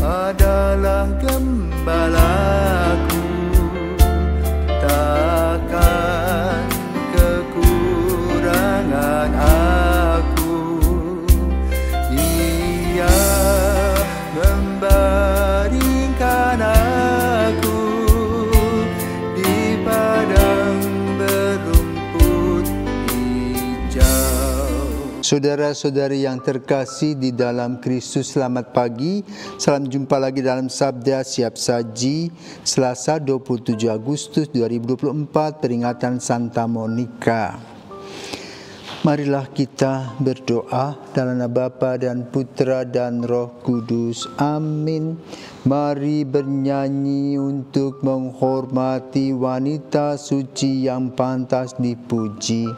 adalah gembalaku, takkan kekurangan aku. Ia membaringkan aku di padang berumput hijau. Saudara-saudari yang terkasih di dalam Kristus, selamat pagi. Salam jumpa lagi dalam Sabda Siap Saji, Selasa 27 Agustus 2024, peringatan Santa Monica. Marilah kita berdoa dalam nama Bapa dan Putra dan Roh Kudus. Amin. Mari bernyanyi untuk menghormati wanita suci yang pantas dipuji.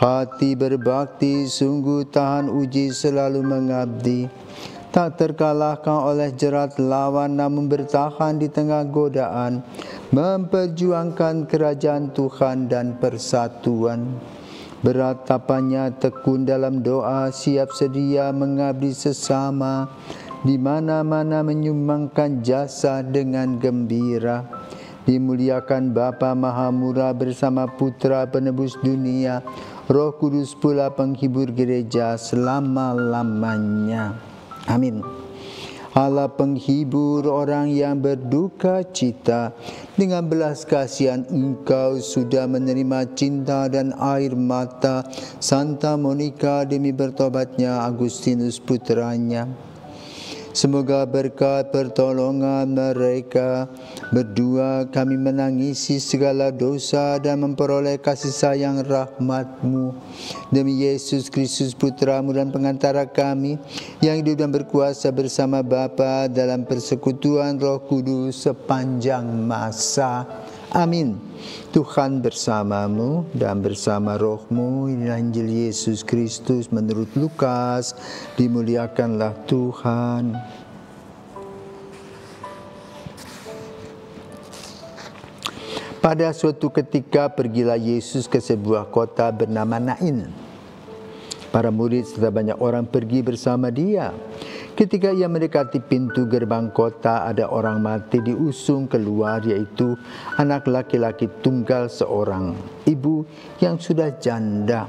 Hati berbakti sungguh tahan uji, selalu mengabdi. Tak terkalahkan oleh jerat lawan, namun bertahan di tengah godaan, memperjuangkan kerajaan Tuhan dan persatuan. Beratapannya tekun dalam doa, siap sedia mengabdi sesama, di mana-mana menyumbangkan jasa dengan gembira. Dimuliakan Bapa Maha Murah bersama Putra Penebus dunia, Roh Kudus pula penghibur gereja selama-lamanya. Amin. Allah penghibur orang yang berduka cita, dengan belas kasihan Engkau sudah menerima cinta dan air mata Santa Monica demi bertobatnya Agustinus putranya. Semoga berkat pertolongan mereka berdua kami menangisi segala dosa dan memperoleh kasih sayang rahmat-Mu. Demi Yesus Kristus Putra-Mu dan pengantara kami, yang hidup dan berkuasa bersama Bapa dalam persekutuan Roh Kudus sepanjang masa. Amin. Tuhan bersamamu dan bersama rohmu. Inilah Injil Yesus Kristus menurut Lukas. Dimuliakanlah Tuhan. Pada suatu ketika pergilah Yesus ke sebuah kota bernama Nain. Para murid serta banyak orang pergi bersama dia. Ketika ia mendekati pintu gerbang kota, ada orang mati diusung keluar, yaitu anak laki-laki tunggal seorang, ibu yang sudah janda.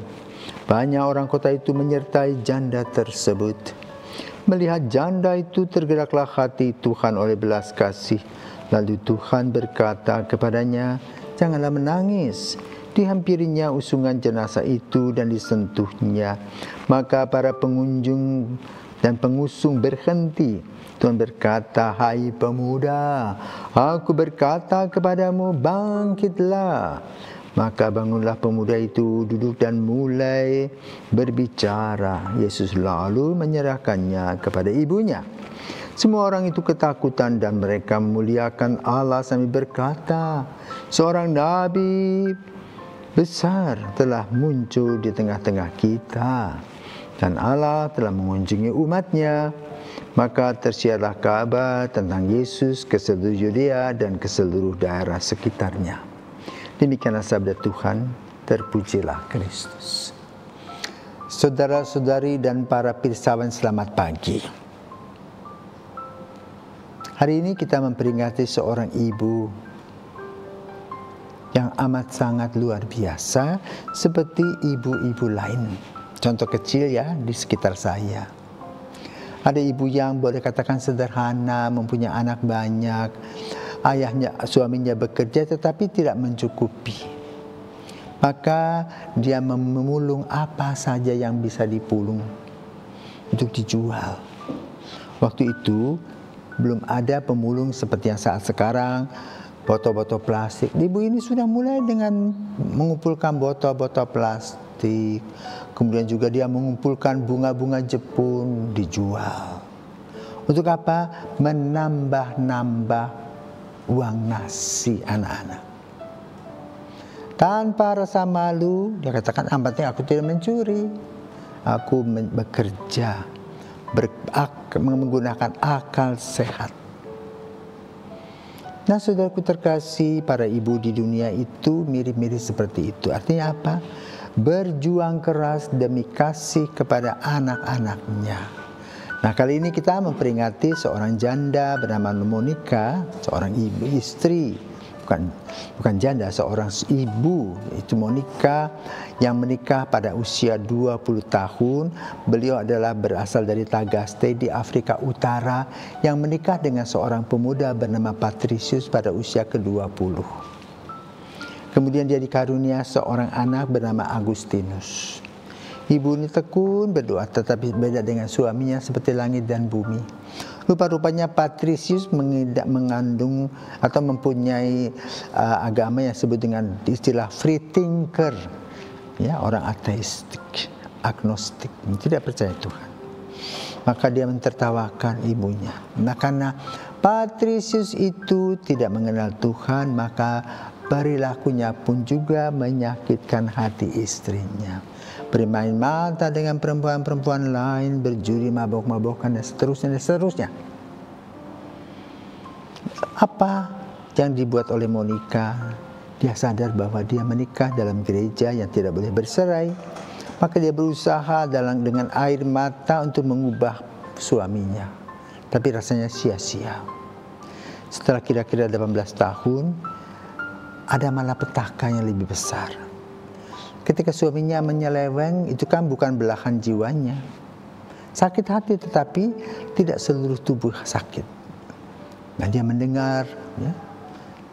Banyak orang kota itu menyertai janda tersebut. Melihat janda itu, tergeraklah hati Tuhan oleh belas kasih. Lalu Tuhan berkata kepadanya, "Janganlah menangis." Dihampirinya usungan jenazah itu dan disentuhnya. Maka para pengunjung dan pengusung berhenti. Tuhan berkata, "Hai pemuda, aku berkata kepadamu, bangkitlah." Maka bangunlah pemuda itu, duduk dan mulai berbicara. Yesus lalu menyerahkannya kepada ibunya. Semua orang itu ketakutan dan mereka memuliakan Allah sambil berkata, "Seorang nabi besar telah muncul di tengah-tengah kita, dan Allah telah mengunjungi umatnya." Maka tersiarlah kabar tentang Yesus ke seluruh Yudea dan ke seluruh daerah sekitarnya. Demikianlah sabda Tuhan, terpujilah Kristus. Saudara-saudari dan para pirsawan, selamat pagi. Hari ini kita memperingati seorang ibu yang amat sangat luar biasa, seperti ibu-ibu lain. Contoh kecil ya di sekitar saya. Ada ibu yang boleh katakan sederhana, mempunyai anak banyak, suaminya bekerja tetapi tidak mencukupi. Maka dia memulung apa saja yang bisa dipulung untuk dijual. Waktu itu belum ada pemulung seperti yang saat sekarang, botol-botol plastik. Ibu ini sudah mulai dengan mengumpulkan botol-botol plastik. Kemudian juga dia mengumpulkan bunga-bunga Jepun, dijual. Untuk apa? Menambah-nambah uang nasi anak-anak. Tanpa rasa malu, dia katakan, "Ampatnya aku tidak mencuri. Aku bekerja, menggunakan akal sehat." Nah, saudaraku terkasih, para ibu di dunia itu mirip-mirip seperti itu. Artinya apa? Berjuang keras demi kasih kepada anak-anaknya. Nah, kali ini kita memperingati seorang janda bernama Monica, seorang ibu istri, bukan janda, seorang ibu, itu Monica yang menikah pada usia 20 tahun. Beliau adalah berasal dari Tagaste di Afrika Utara yang menikah dengan seorang pemuda bernama Patricius pada usia ke-20. Kemudian dia dikarunia seorang anak bernama Agustinus. Ibu ini tekun berdoa, tetapi beda dengan suaminya seperti langit dan bumi. Rupa-rupanya Patricius mengandung atau mempunyai agama yang disebut dengan istilah free thinker, ya, orang ateistik, agnostik, tidak percaya Tuhan. Maka dia mentertawakan ibunya. Nah, karena Patricius itu tidak mengenal Tuhan, maka perilakunya pun juga menyakitkan hati istrinya. Bermain mata dengan perempuan-perempuan lain, berjudi, mabok-mabokan, dan seterusnya, dan seterusnya. Apa yang dibuat oleh Monica? Dia sadar bahwa dia menikah dalam gereja yang tidak boleh bercerai. Maka dia berusaha dengan air mata untuk mengubah suaminya. Tapi rasanya sia-sia. Setelah kira-kira 18 tahun, ada malapetaka yang lebih besar. Ketika suaminya menyeleweng, itu kan bukan belahan jiwanya. Sakit hati, tetapi tidak seluruh tubuh sakit. Nah, dia mendengar, ya,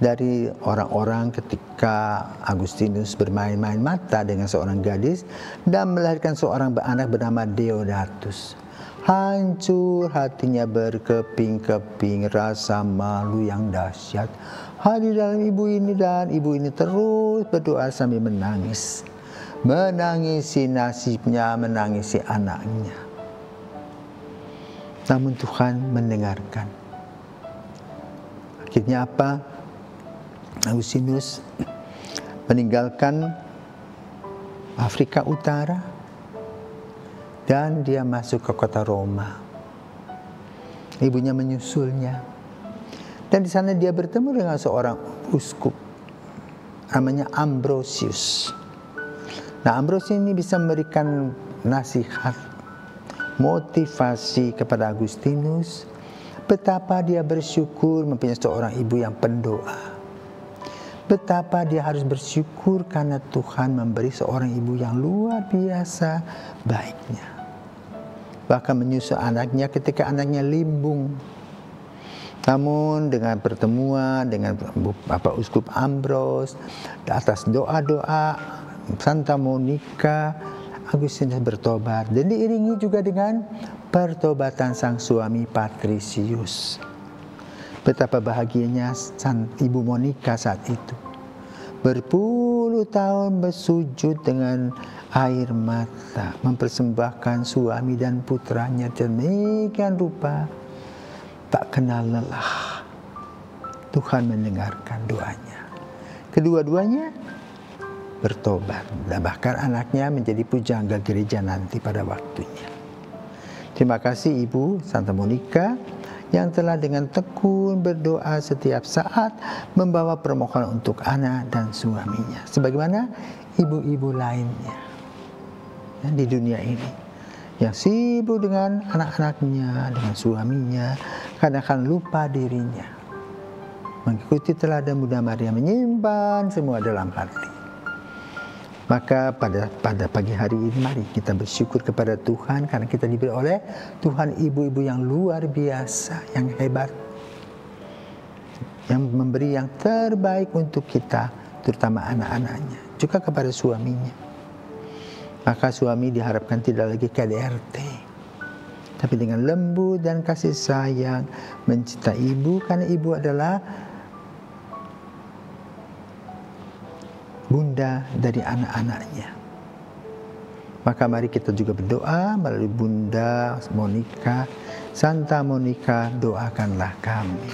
dari orang-orang ketika Agustinus bermain-main mata dengan seorang gadis dan melahirkan seorang anak bernama Deodatus. Hancur hatinya berkeping-keping, rasa malu yang dahsyat hadir dalam ibu ini, dan ibu ini terus berdoa sambil menangis. Menangisi nasibnya, menangisi anaknya. Namun Tuhan mendengarkan. Akhirnya apa? Agustinus meninggalkan Afrika Utara dan dia masuk ke kota Roma. Ibunya menyusulnya. Dan di sana dia bertemu dengan seorang uskup namanya Ambrosius. Nah, Ambrosius ini bisa memberikan nasihat, motivasi kepada Agustinus betapa dia bersyukur mempunyai seorang ibu yang pendoa. Betapa dia harus bersyukur karena Tuhan memberi seorang ibu yang luar biasa baiknya. Bahkan menyusul anaknya ketika anaknya limbung. Namun dengan pertemuan dengan Bapak Uskup Ambros, di atas doa-doa Santa Monica, Agustinus bertobat. Dan diiringi juga dengan pertobatan sang suami Patricius. Betapa bahagianya Ibu Monica saat itu. Berpuluh tahun bersujud dengan air mata, mempersembahkan suami dan putranya demikian rupa, tak kenal lelah. Tuhan mendengarkan doanya. Kedua-duanya bertobat, dan bahkan anaknya menjadi pujangga gereja nanti pada waktunya. Terima kasih Ibu Santa Monica yang telah dengan tekun berdoa setiap saat membawa permohonan untuk anak dan suaminya, sebagaimana ibu-ibu lainnya di dunia ini yang sibuk dengan anak-anaknya, dengan suaminya, kadang-kadang lupa dirinya. Mengikuti teladan Bunda Maria, menyimpan semua dalam hati. Maka pada pagi hari ini mari kita bersyukur kepada Tuhan karena kita diberi oleh Tuhan ibu-ibu yang luar biasa, yang hebat, yang memberi yang terbaik untuk kita, terutama anak-anaknya, juga kepada suaminya. Maka suami diharapkan tidak lagi KDRT, tapi dengan lembut dan kasih sayang mencintai ibu, karena ibu adalah bunda dari anak-anaknya. Maka mari kita juga berdoa melalui Bunda Monica. Santa Monica, doakanlah kami.